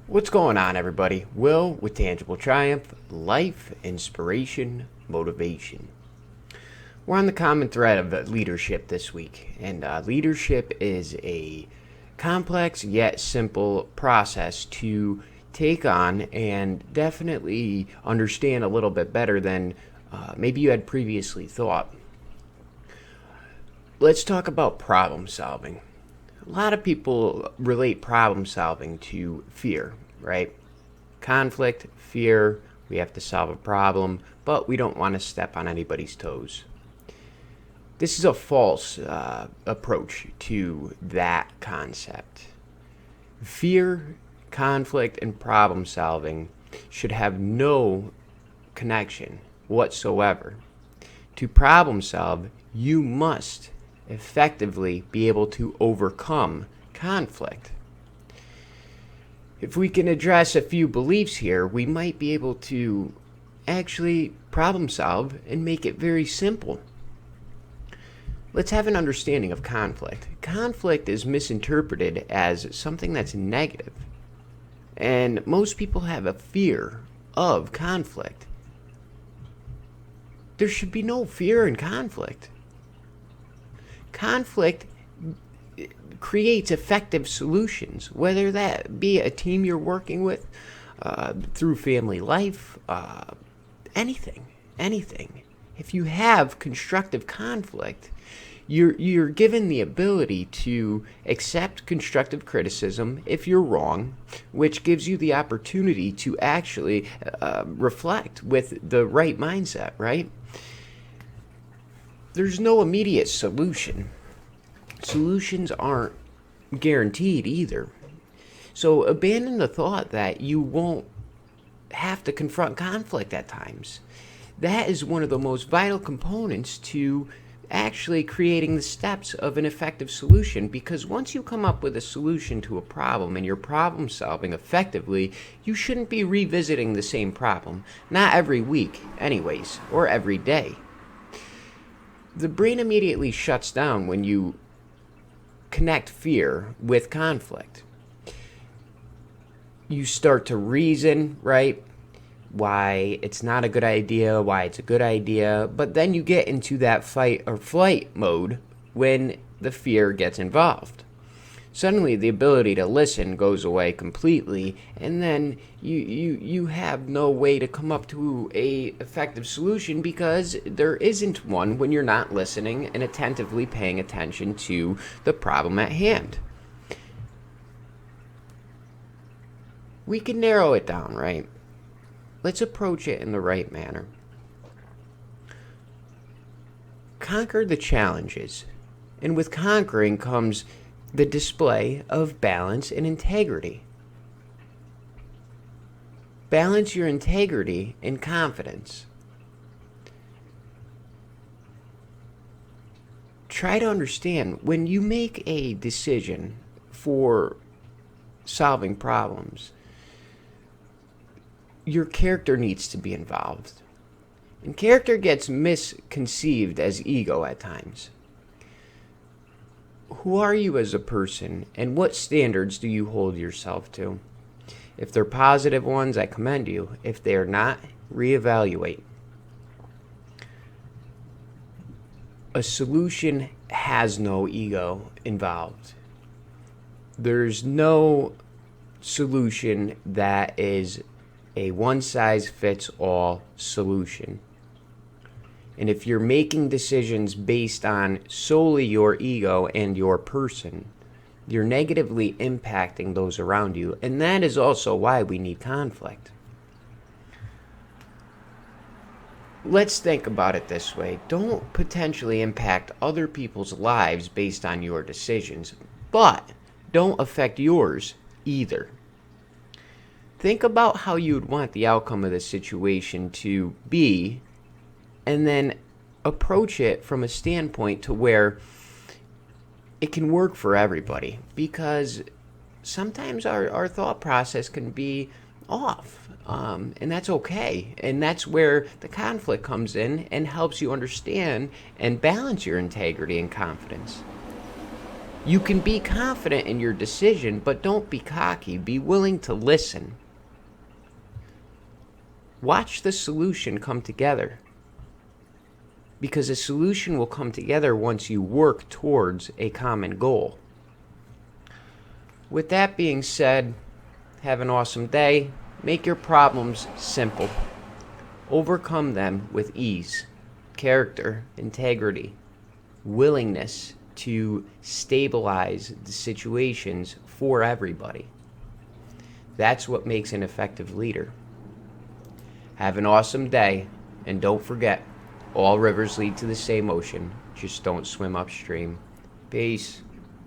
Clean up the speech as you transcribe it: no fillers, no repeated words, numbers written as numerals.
What's going on, everybody? Will with Tangible Triumph, life, inspiration, motivation. We're on the common thread of leadership this week, and leadership is a complex yet simple process to take on and definitely understand a little bit better than maybe you had previously thought. Let's talk about problem solving. A lot of people relate problem solving to fear, right? Conflict, fear, we have to solve a problem, but we don't want to step on anybody's toes. This is a false approach to that concept. Fear, conflict, and problem solving should have no connection whatsoever. To problem solve, you must effectively be able to overcome conflict. If we can address a few beliefs here, we might be able to actually problem solve and make it very simple. Let's have an understanding of conflict. Conflict is misinterpreted as something that's negative, and most people have a fear of conflict. There should be no fear in conflict. Conflict creates effective solutions, whether that be a team you're working with, through family life, anything. If you have constructive conflict, you're given the ability to accept constructive criticism if you're wrong, which gives you the opportunity to actually reflect with the right mindset, right? There's no immediate solution. Solutions aren't guaranteed either. So abandon the thought that you won't have to confront conflict at times. That is one of the most vital components to actually creating the steps of an effective solution, because once you come up with a solution to a problem and you're problem solving effectively, you shouldn't be revisiting the same problem. Not every week, anyways, or every day. The brain immediately shuts down when you connect fear with conflict. You start to reason, right? Why it's not a good idea, why it's a good idea, but then you get into that fight or flight mode when the fear gets involved. Suddenly the ability to listen goes away completely, and then you have no way to come up to a effective solution, because there isn't one when you're not listening and attentively paying attention to the problem at hand. We can narrow it down, right? Let's approach it in the right manner. Conquer the challenges, and with conquering comes the display of balance and integrity. Balance your integrity and confidence. Try to understand, when you make a decision for solving problems, your character needs to be involved. And character gets misconceived as ego at times. Who are you as a person, and what standards do you hold yourself to? If they're positive ones, I commend you. If they are not, reevaluate. A solution has no ego involved. There's no solution that is a one-size-fits-all solution. And if you're making decisions based on solely your ego and your person, you're negatively impacting those around you. And that is also why we need conflict. Let's think about it this way. Don't potentially impact other people's lives based on your decisions, but don't affect yours either. Think about how you would want the outcome of the situation to be, and then approach it from a standpoint to where it can work for everybody, because sometimes our thought process can be off, and that's okay. And that's where the conflict comes in and helps you understand and balance your integrity and confidence. You can be confident in your decision, but don't be cocky. Be willing to listen. Watch the solution come together. Because a solution will come together once you work towards a common goal. With that being said, have an awesome day. Make your problems simple. Overcome them with ease, character, integrity, willingness to stabilize the situations for everybody. That's what makes an effective leader. Have an awesome day, and don't forget, all rivers lead to the same ocean. Just don't swim upstream. Peace.